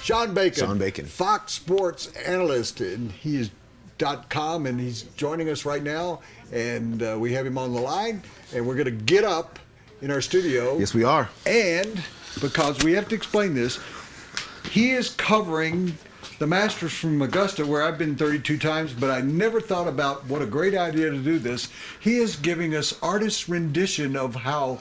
Sean Bacon. Sean Bacon. Fox Sports analyst, and he is .com, and he's joining us right now, and we have him on the line, and we're going to get up in our studio. Yes, we are. And because we have to explain this, he is covering the Masters from Augusta, where I've been 32 times, but I never thought about what a great idea to do this. He is giving us artist's rendition of how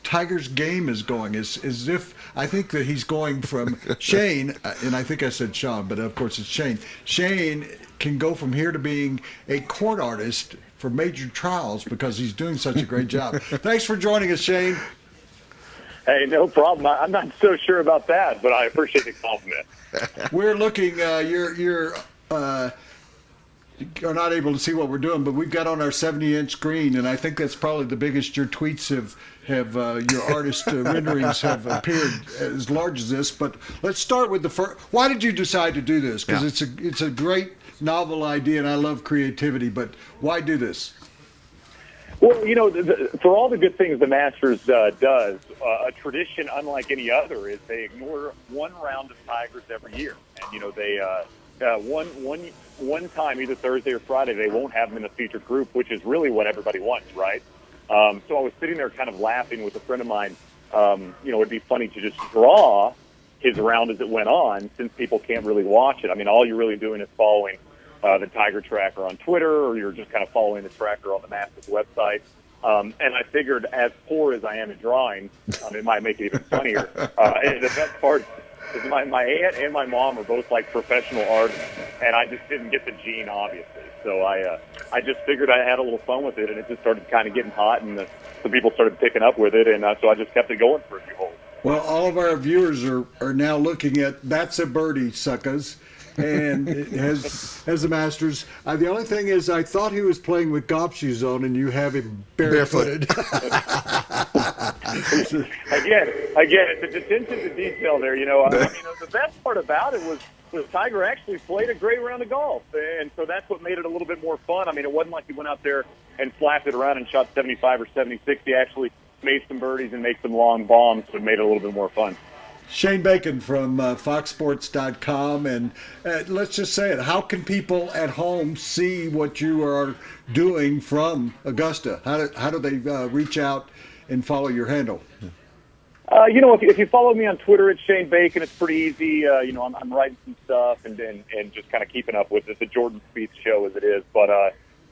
Tiger's game is going, as if I think that he's going from Shane, and I think I said Sean, but of course it's Shane. Shane can go from here to being a court artist for major trials because he's doing such a great job. Thanks for joining us, Shane. Hey, no problem. I'm not so sure about that, but I appreciate the compliment. We're looking. You're are not able to see what we're doing, but we've got on our 70-inch screen, and I think that's probably the biggest your tweets have your artist renderings have appeared as large as this. But let's start with the first. Why did you decide to do this? Because it's a great novel idea, and I love creativity. But why do this? Well, for all the good things the Masters does, a tradition unlike any other is they ignore one round of Tigers every year, and they one time, either Thursday or Friday, they won't have them in a featured group, which is really what everybody wants, right? So I was sitting there kind of laughing with a friend of mine. It'd be funny to just draw his round as it went on, since people can't really watch it. I mean, all you're really doing is following the Tiger Tracker on Twitter, or you're just kind of following the tracker on the Masters website. And I figured, as poor as I am at drawing, it might make it even funnier. And the best part is my aunt and my mom are both like professional artists, and I just didn't get the gene, obviously. So I just figured I had a little fun with it, and it just started kind of getting hot, and some people started picking up with it, and so I just kept it going for a few holes. Well, all of our viewers are now looking at That's a Birdie, Suckers. And it has the Masters. The only thing is, I thought he was playing with golf shoes on, and you have him barefooted. Again, it's a attention to detail there. The best part about it was Tiger actually played a great round of golf, and so that's what made it a little bit more fun. I mean, it wasn't like he went out there and flapped it around and shot 75 or 76. He actually made some birdies and made some long bombs, so it made it a little bit more fun. Shane Bacon from foxsports.com, and let's just say it. How can people at home see what you are doing from Augusta? How do they reach out and follow your handle? If you follow me on Twitter, it's Shane Bacon. It's pretty easy. I'm writing some stuff and just kind of keeping up with it. The Jordan Spieth show as it is, but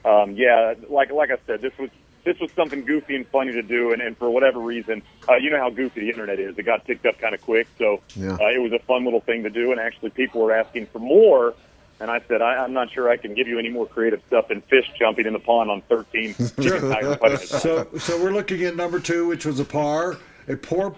like I said, this was something goofy and funny to do, and for whatever reason, you know how goofy the internet is. It got picked up kind of quick, so it was a fun little thing to do, and actually people were asking for more, and I said, I'm not sure I can give you any more creative stuff than fish jumping in the pond on 13. So we're looking at number 2, which was a poor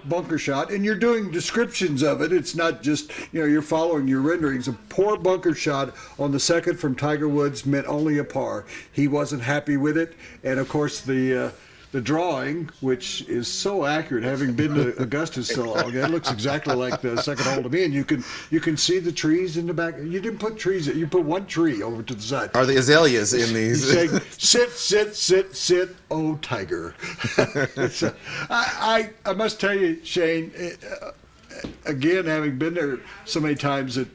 bunker shot, and you're doing descriptions of it. It's not just, you're following your renderings. A poor bunker shot on the second from Tiger Woods meant only a par. He wasn't happy with it, and of course the drawing, which is so accurate, having been to Augusta so long, it looks exactly like the second hole to me, and you can see the trees in the back. You didn't put trees, you put one tree over to the side. Are the azaleas in these? Saying, sit, oh Tiger. I must tell you, Shane, again, having been there so many times, that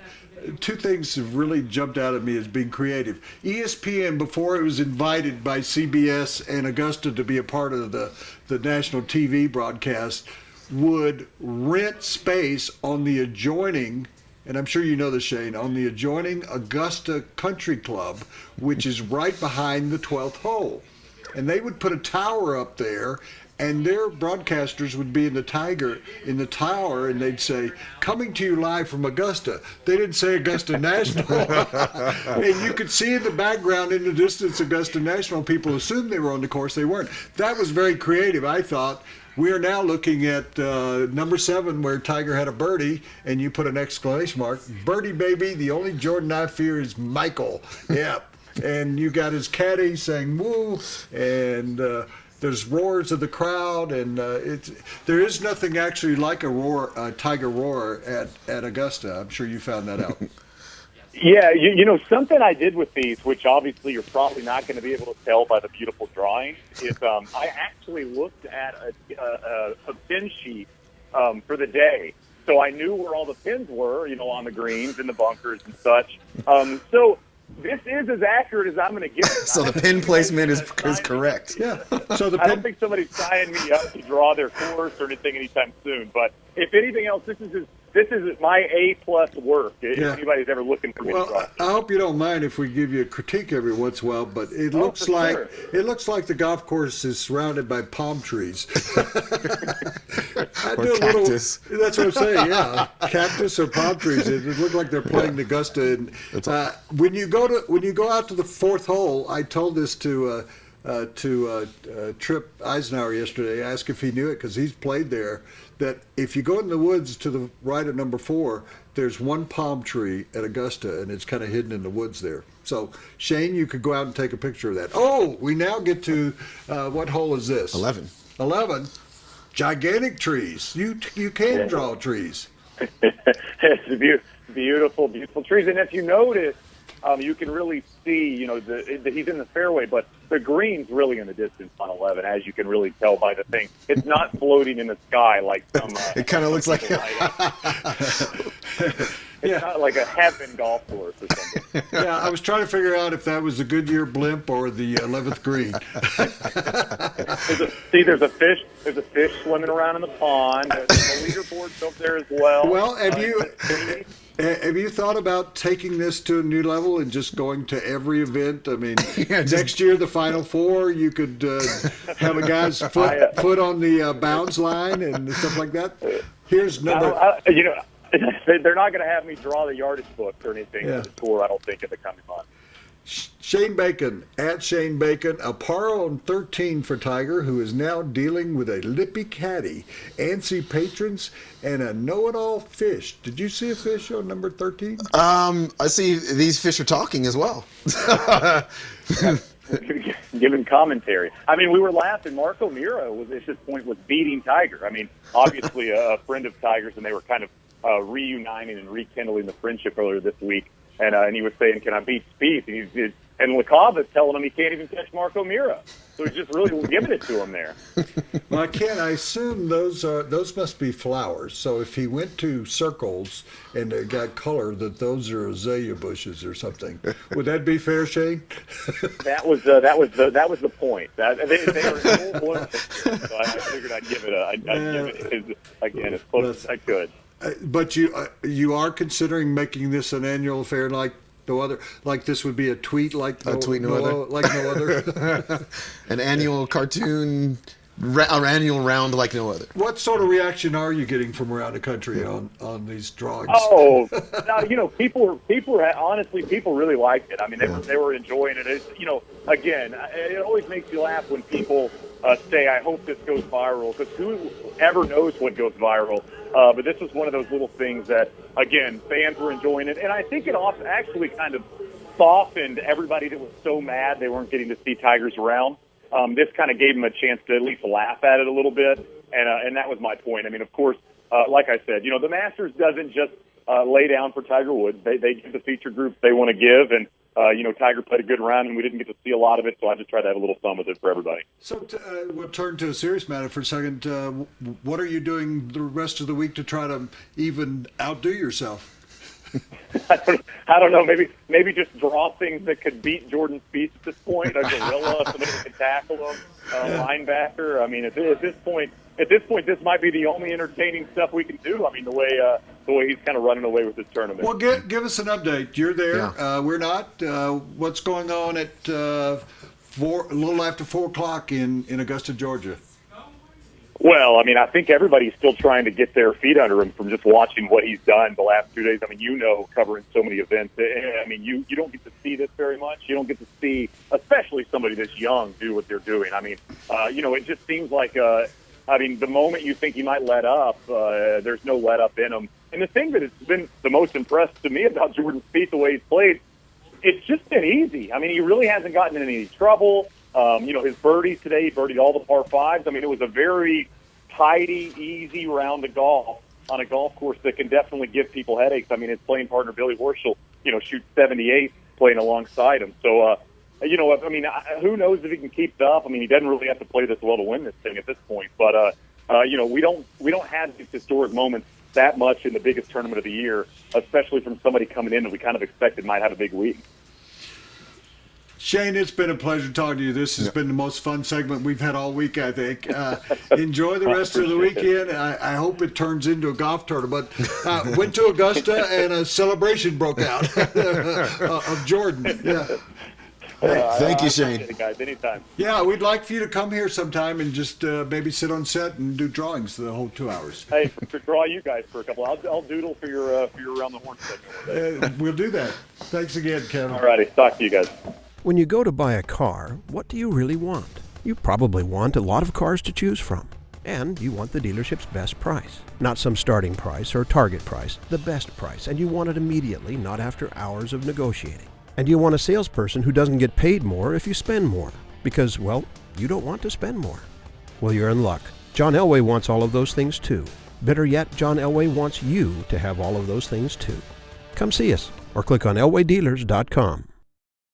two things have really jumped out at me as being creative. ESPN, before it was invited by CBS and Augusta to be a part of the national TV broadcast, would rent space on the adjoining, and I'm sure you know this, Shane, on the adjoining Augusta Country Club, which is right behind the 12th hole. And they would put a tower up there, and their broadcasters would be in the tower, and they'd say, "Coming to you live from Augusta." They didn't say Augusta National. And you could see in the background, in the distance, Augusta National. People assumed they were on the course. They weren't. That was very creative, I thought. We are now looking at number 7, where Tiger had a birdie, and you put an exclamation mark. Birdie, baby, the only Jordan I fear is Michael. Yeah. And you got his caddy saying, woo, and there's roars of the crowd, and there is nothing actually like a Tiger roar at Augusta. I'm sure you found that out. Yeah, something I did with these, which obviously you're probably not going to be able to tell by the beautiful drawing, is I actually looked at a pin sheet for the day, So I knew where all the pins were, on the greens and the bunkers and such. So this is as accurate as I'm going to get. So the pin placement is correct. Yeah. So I don't think somebody's tying me up to draw their course or anything anytime soon. But if anything else, this is my A+ work. If anybody's ever looking for me to draw. I hope you don't mind if we give you a critique every once in a while, but it looks like the golf course is surrounded by palm trees. Or cactus. That's what I'm saying. Yeah, cactus or palm trees. It looked like they're playing Augusta. And when you go out to the fourth hole, I told this to Trip Eisenhower yesterday. I asked if he knew it because he's played there. That if you go in the woods to the right of number 4, there's one palm tree at Augusta, and it's kind of hidden in the woods there. So, Shane, you could go out and take a picture of that. Oh, we now get to what hole is this? 11. 11. Gigantic trees. You can draw trees. It's beautiful, beautiful trees. And if you notice, you can really see, he's in the fairway, but the green's really in the distance on 11, as you can really tell by the thing. It's not floating in the sky like some. It kind of looks like. It's not like a heaven golf course or something. Yeah, I was trying to figure out if that was the Goodyear blimp or the 11th green. There's a fish. There's a fish swimming around in the pond. There's the leaderboards up there as well. Well, have you thought about taking this to a new level and just going to every event? I mean, next year the Final Four, you could have a guy's foot on the bounds line and stuff like that. Here's number. They're not going to have me draw the yardage book or anything for the tour, I don't think, in the coming months. Shane Bacon, at Shane Bacon, a par on 13 for Tiger, who is now dealing with a lippy caddy, antsy patrons, and a know-it-all fish. Did you see a fish on number 13? I see these fish are talking as well. Giving commentary. I mean, we were laughing. Marco Mira at this point was beating Tiger. I mean, obviously a friend of Tiger's, and they were kind of reuniting and rekindling the friendship earlier this week. And he was saying, "Can I beat Spieth?" And LaCava's telling him he can't even catch Marco Mira. So he's just really giving it to him there. Well, I assume those must be flowers. So if he went to Circles and they got color, that those are azalea bushes or something. Would that be fair, Shane? That was the point. They were in full bloom, so I figured I'd give it again as close as I could. But you are considering making this an annual affair like no other? Like this would be a tweet like no other? An annual cartoon, or annual round like no other. What sort of reaction are you getting from around the country on these drawings? Oh, now, people really liked it. I mean, they were enjoying it. Again, it always makes you laugh when people say, "I hope this goes viral," because who ever knows what goes viral? But this was one of those little things that, again, fans were enjoying it. And I think it also actually kind of softened everybody that was so mad they weren't getting to see Tigers around. This kind of gave them a chance to at least laugh at it a little bit. And that was my point. I mean, of course, like I said, the Masters doesn't just lay down for Tiger Woods. They give the feature groups they want to give. And, Tiger played a good round, and we didn't get to see a lot of it, so I just tried to have a little fun with it for everybody. So we'll turn to a serious matter for a second. What are you doing the rest of the week to try to even outdo yourself? I don't know. Maybe just draw things that could beat Jordan Spieth at this point. A gorilla, somebody that can tackle him, linebacker. I mean, at this point, this might be the only entertaining stuff we can do. I mean, the way he's kind of running away with this tournament. Well, give us an update. You're there. Yeah. We're not. What's going on at a little after 4 o'clock in Augusta, Georgia? Well, I mean, I think everybody's still trying to get their feet under him from just watching what he's done the last 2 days. I mean, covering so many events. I mean, you don't get to see this very much. You don't get to see, especially somebody this young, do what they're doing. I mean, it just seems like, the moment you think he might let up, there's no let up in him. And the thing that has been the most impressed to me about Jordan Spieth, the way he's played, it's just been easy. I mean, he really hasn't gotten in any trouble. His birdies today, he birdied all the par fives. I mean, it was a very tidy, easy round of golf on a golf course that can definitely give people headaches. I mean, his playing partner, Billy Horschel, shoots 78 playing alongside him. So, who knows if he can keep it up? I mean, he doesn't really have to play this well to win this thing at this point. But, we don't have these historic moments that much in the biggest tournament of the year, especially from somebody coming in that we kind of expected might have a big week. Shane, it's been a pleasure talking to you. This has been the most fun segment we've had all week, I think. Enjoy the rest of the weekend. I hope it turns into a golf tournament. Went to Augusta and a celebration broke out of Jordan. Yeah. Thank you, Shane. Appreciate it, guys. Anytime. Yeah, we'd like for you to come here sometime and just maybe sit on set and do drawings the whole 2 hours. Hey, for draw you guys for a couple. I'll doodle for your around the horn segment. We'll do that. Thanks again, Kevin. All righty. Talk to you guys. When you go to buy a car, what do you really want? You probably want a lot of cars to choose from. And you want the dealership's best price. Not some starting price or target price, the best price. And you want it immediately, not after hours of negotiating. And you want a salesperson who doesn't get paid more if you spend more. Because, well, you don't want to spend more. Well, you're in luck. John Elway wants all of those things too. Better yet, John Elway wants you to have all of those things too. Come see us or click on elwaydealers.com.